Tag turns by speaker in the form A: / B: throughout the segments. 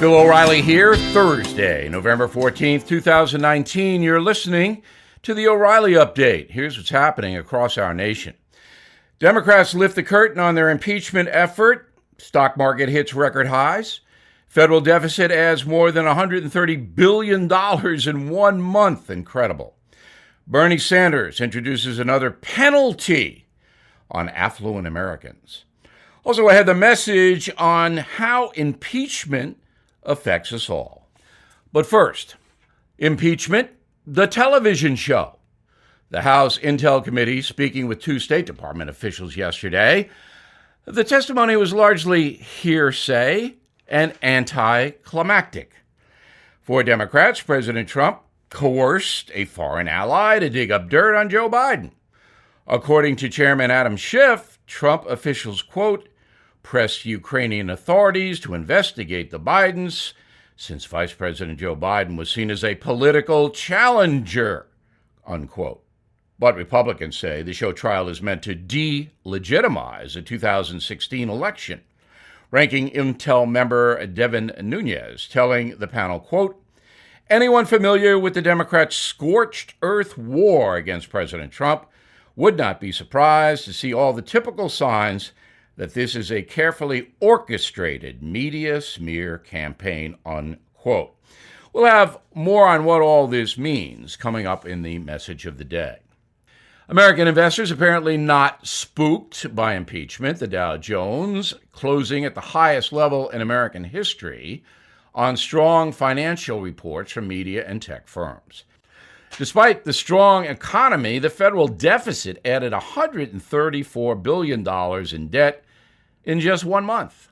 A: Bill O'Reilly here, Thursday, November 14th, 2019. You're listening to the O'Reilly Update. Here's what's happening across our nation. Democrats lift the curtain on their impeachment effort. Stock market hits record highs. Federal deficit adds more than $130 billion in 1 month. Incredible. Bernie Sanders introduces another penalty on affluent Americans. Also, I had the message on how impeachment affects us all. But first, impeachment, the television show. The House Intel Committee speaking with 2 State Department officials yesterday. The testimony was largely hearsay and anticlimactic. For Democrats, President Trump coerced a foreign ally to dig up dirt on Joe Biden. According to Chairman Adam Schiff, Trump officials, quote, pressed Ukrainian authorities to investigate the Bidens since Vice President Joe Biden was seen as a political challenger, unquote. But Republicans say the show trial is meant to delegitimize the 2016 election. Ranking Intel member Devin Nunes telling the panel, quote, anyone familiar with the Democrats' scorched earth war against President Trump would not be surprised to see all the typical signs that this is a carefully orchestrated media smear campaign, unquote. We'll have more on what all this means coming up in the message of the day. American investors apparently not spooked by impeachment. The Dow Jones closing at the highest level in American history on strong financial reports from media and tech firms. Despite the strong economy, the federal deficit added $134 billion in debt in just 1 month.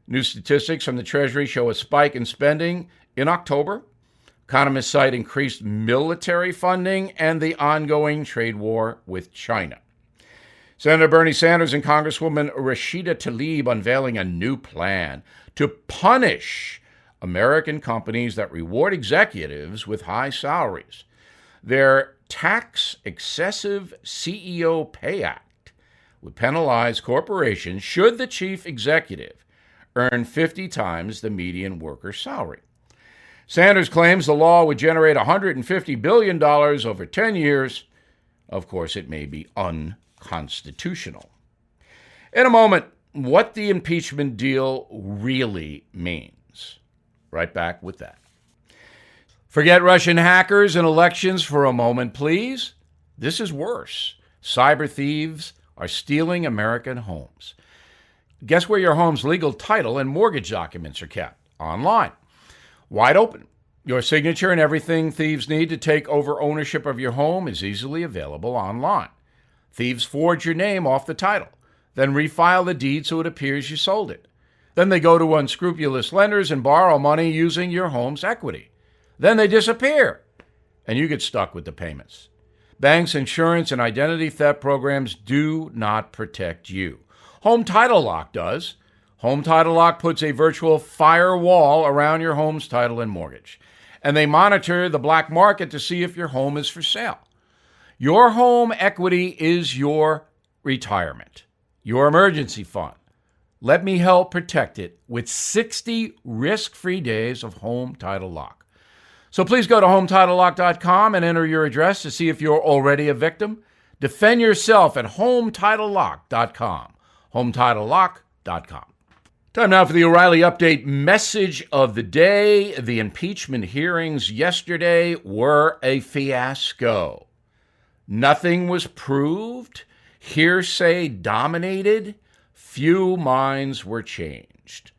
A: New statistics from the Treasury show a spike in spending in October. Economists cite increased military funding and the ongoing trade war with China. Senator Bernie Sanders and Congresswoman Rashida Tlaib unveiling a new plan to punish American companies that reward executives with high salaries. Their Tax Excessive CEO Pay Act would penalize corporations should the chief executive earn 50 times the median worker's salary. Sanders claims the law would generate $150 billion over 10 years. Of course, it may be unconstitutional. In a moment, what the impeachment deal really means. Right back with that. Forget Russian hackers and elections for a moment, please. This is worse. Cyber thieves are stealing American homes. Guess where your home's legal title and mortgage documents are kept? Online. Wide open. Your signature and everything thieves need to take over ownership of your home is easily available online. Thieves forge your name off the title, then refile the deed so it appears you sold it. Then they go to unscrupulous lenders and borrow money using your home's equity. Then they disappear, and you get stuck with the payments. Banks, insurance, and identity theft programs do not protect you. Home Title Lock does. Home Title Lock puts a virtual firewall around your home's title and mortgage, and they monitor the black market to see if your home is for sale. Your home equity is your retirement, your emergency fund. Let me help protect it with 60 risk-free days of Home Title Lock. So please go to HomeTitleLock.com and enter your address to see if you're already a victim. Defend yourself at HomeTitleLock.com. HomeTitleLock.com. Time now for the O'Reilly Update message of the day. The impeachment hearings yesterday were a fiasco. Nothing was proved. Hearsay dominated. Few minds were changed.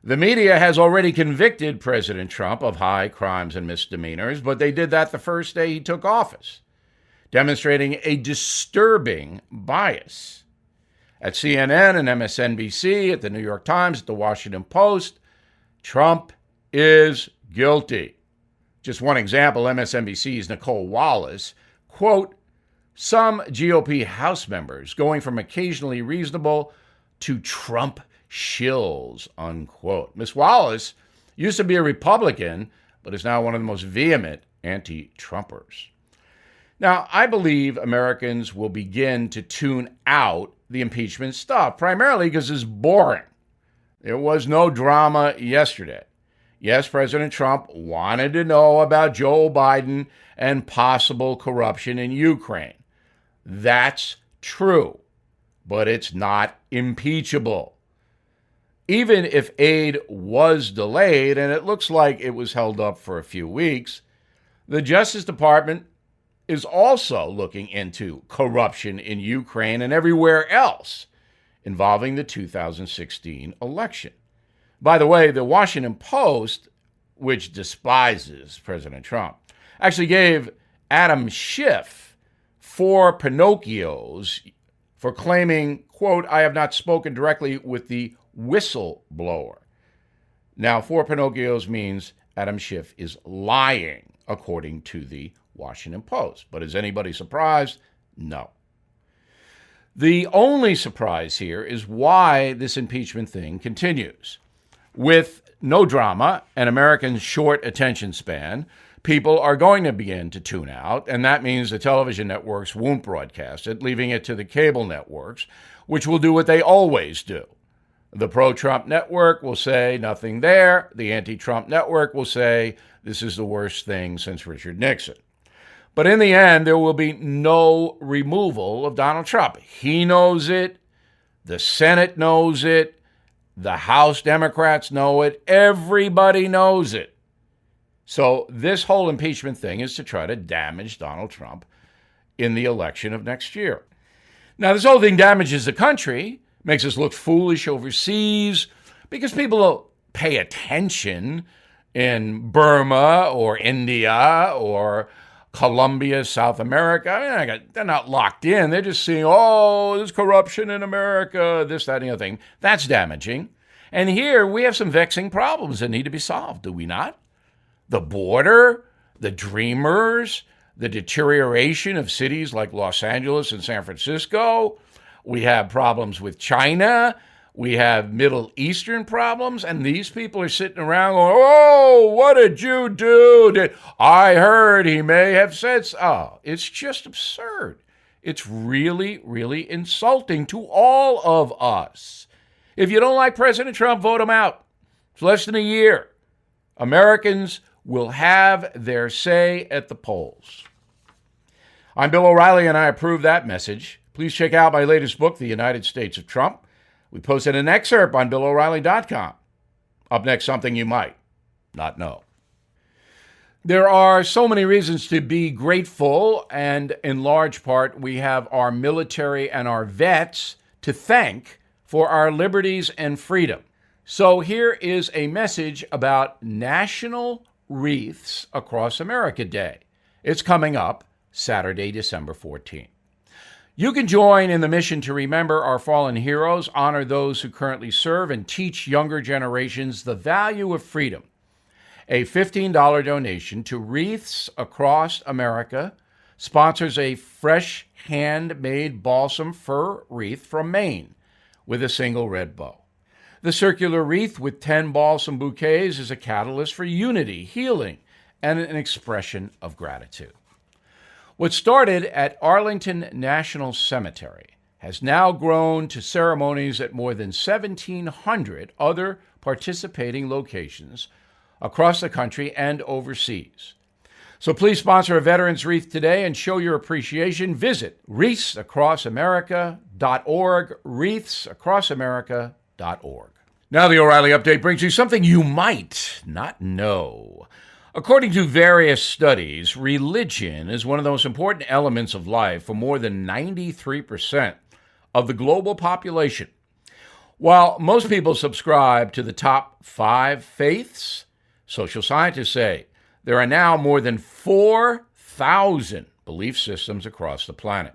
A: The media has already convicted President Trump of high crimes and misdemeanors, but they did that the first day he took office, demonstrating a disturbing bias. At CNN and MSNBC, at the New York Times, at the Washington Post, Trump is guilty. Just one example, MSNBC's Nicole Wallace, quote, some GOP House members going from occasionally reasonable to Trump shills, unquote. Ms. Wallace used to be a Republican, but is now one of the most vehement anti-Trumpers. Now, I believe Americans will begin to tune out the impeachment stuff, primarily because it's boring. There was no drama yesterday. Yes, President Trump wanted to know about Joe Biden and possible corruption in Ukraine. That's true, but it's not impeachable. Even if aid was delayed, and it looks like it was held up for a few weeks, the Justice Department is also looking into corruption in Ukraine and everywhere else involving the 2016 election. By the way, the Washington Post, which despises President Trump, actually gave Adam Schiff 4 Pinocchios for claiming, quote, "I have not spoken directly with the whistleblower." Now, 4 Pinocchios means Adam Schiff is lying, according to the Washington Post. But is anybody surprised? No. The only surprise here is why this impeachment thing continues. With no drama and Americans' short attention span, people are going to begin to tune out, and that means the television networks won't broadcast it, leaving it to the cable networks, which will do what they always do. The pro-Trump network will say nothing there. The anti-Trump network will say this is the worst thing since Richard Nixon. But in the end, there will be no removal of Donald Trump. He knows it. The Senate knows it. The House Democrats know it. Everybody knows it. So this whole impeachment thing is to try to damage Donald Trump in the election of next year. Now, this whole thing damages the country, makes us look foolish overseas, because people don't pay attention in Burma or India or Colombia, South America. I mean, they're not locked in. They're just seeing, oh, there's corruption in America, this, that, and the other thing. That's damaging. And here we have some vexing problems that need to be solved, do we not? The border, the dreamers, the deterioration of cities like Los Angeles and San Francisco. We have problems with China. We have Middle Eastern problems, and these people are sitting around going, oh, what did you do? I heard he may have said so. Oh, it's just absurd. It's really, really insulting to all of us. If you don't like President Trump, vote him out. It's less than a year. Americans will have their say at the polls. I'm Bill O'Reilly, and I approve that message. Please check out my latest book, The United States of Trump. We posted an excerpt on BillO'Reilly.com. Up next, something you might not know. There are so many reasons to be grateful, and in large part, we have our military and our vets to thank for our liberties and freedom. So here is a message about National Wreaths Across America Day. It's coming up Saturday, December 14th. You can join in the mission to remember our fallen heroes, honor those who currently serve, and teach younger generations the value of freedom. A $15 donation to Wreaths Across America sponsors a fresh handmade balsam fir wreath from Maine with a single red bow. The circular wreath with 10 balsam bouquets is a catalyst for unity, healing, and an expression of gratitude. What started at Arlington National Cemetery has now grown to ceremonies at more than 1,700 other participating locations across the country and overseas. So please sponsor a Veterans Wreath today and show your appreciation. Visit wreathsacrossamerica.org, wreathsacrossamerica.org. Now the O'Reilly Update brings you something you might not know. According to various studies, religion is one of the most important elements of life for more than 93% of the global population. While most people subscribe to the top 5 faiths, social scientists say there are now more than 4,000 belief systems across the planet.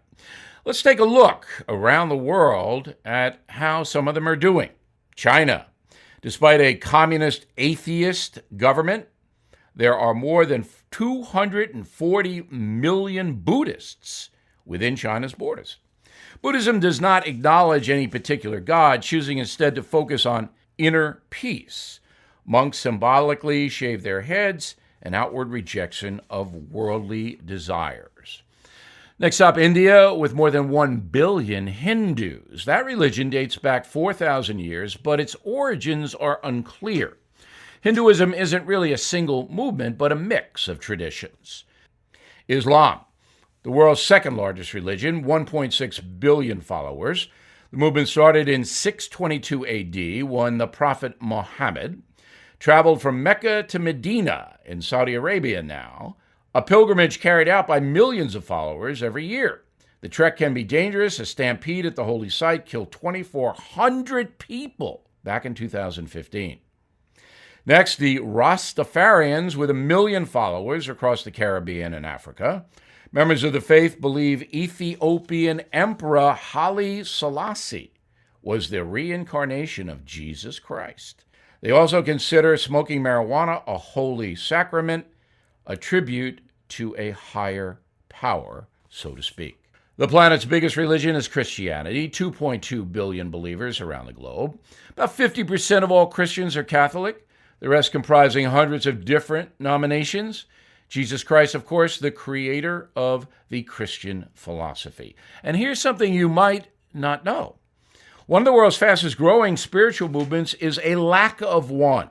A: Let's take a look around the world at how some of them are doing. China. Despite a communist atheist government, there are more than 240 million Buddhists within China's borders. Buddhism does not acknowledge any particular god, choosing instead to focus on inner peace. Monks symbolically shave their heads, an outward rejection of worldly desires. Next up, India, with more than 1 billion Hindus. That religion dates back 4,000 years, but its origins are unclear. Hinduism isn't really a single movement, but a mix of traditions. Islam, the world's second largest religion, 1.6 billion followers. The movement started in 622 AD when the Prophet Muhammad traveled from Mecca to Medina in Saudi Arabia now, a pilgrimage carried out by millions of followers every year. The trek can be dangerous. A stampede at the holy site killed 2,400 people back in 2015. Next, the Rastafarians, with 1 million followers across the Caribbean and Africa. Members of the faith believe Ethiopian Emperor Haile Selassie was the reincarnation of Jesus Christ. They also consider smoking marijuana a holy sacrament, a tribute to a higher power, so to speak. The planet's biggest religion is Christianity, 2.2 billion believers around the globe. About 50% of all Christians are Catholic, the rest comprising hundreds of different denominations. Jesus Christ, of course, the creator of the Christian philosophy. And here's something you might not know. One of the world's fastest growing spiritual movements is a lack of one.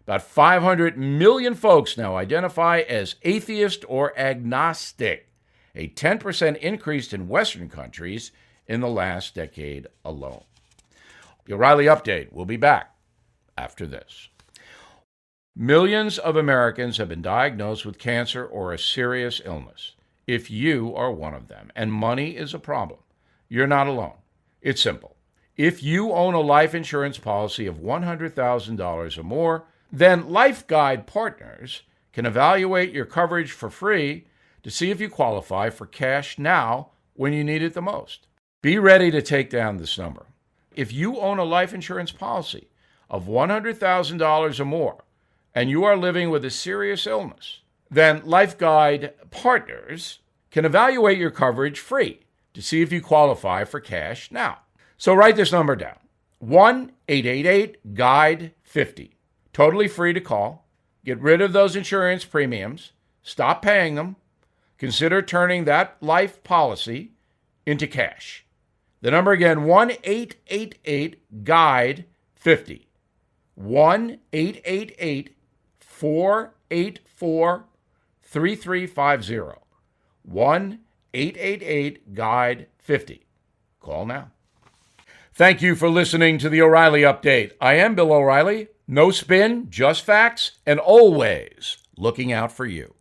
A: About 500 million folks now identify as atheist or agnostic, a 10% increase in Western countries in the last decade alone. The O'Reilly Update will be back after this. Millions of Americans have been diagnosed with cancer or a serious illness. If you are one of them and money is a problem, you're not alone. It's simple. If you own a life insurance policy of $100,000 or more, then Life Guide Partners can evaluate your coverage for free to see if you qualify for cash now when you need it the most. Be ready to take down this number. If you own a life insurance policy of $100,000 or more and you are living with a serious illness, then Life Guide Partners can evaluate your coverage free to see if you qualify for cash now. So write this number down, 1-888-GUIDE-50. Totally free to call. Get rid of those insurance premiums. Stop paying them. Consider turning that life policy into cash. The number again, 1-888-GUIDE-50. 1-888-484-3350. 1-888-GUIDE-50. Call now. Thank you for listening to the O'Reilly Update. I am Bill O'Reilly. No spin, just facts, and always looking out for you.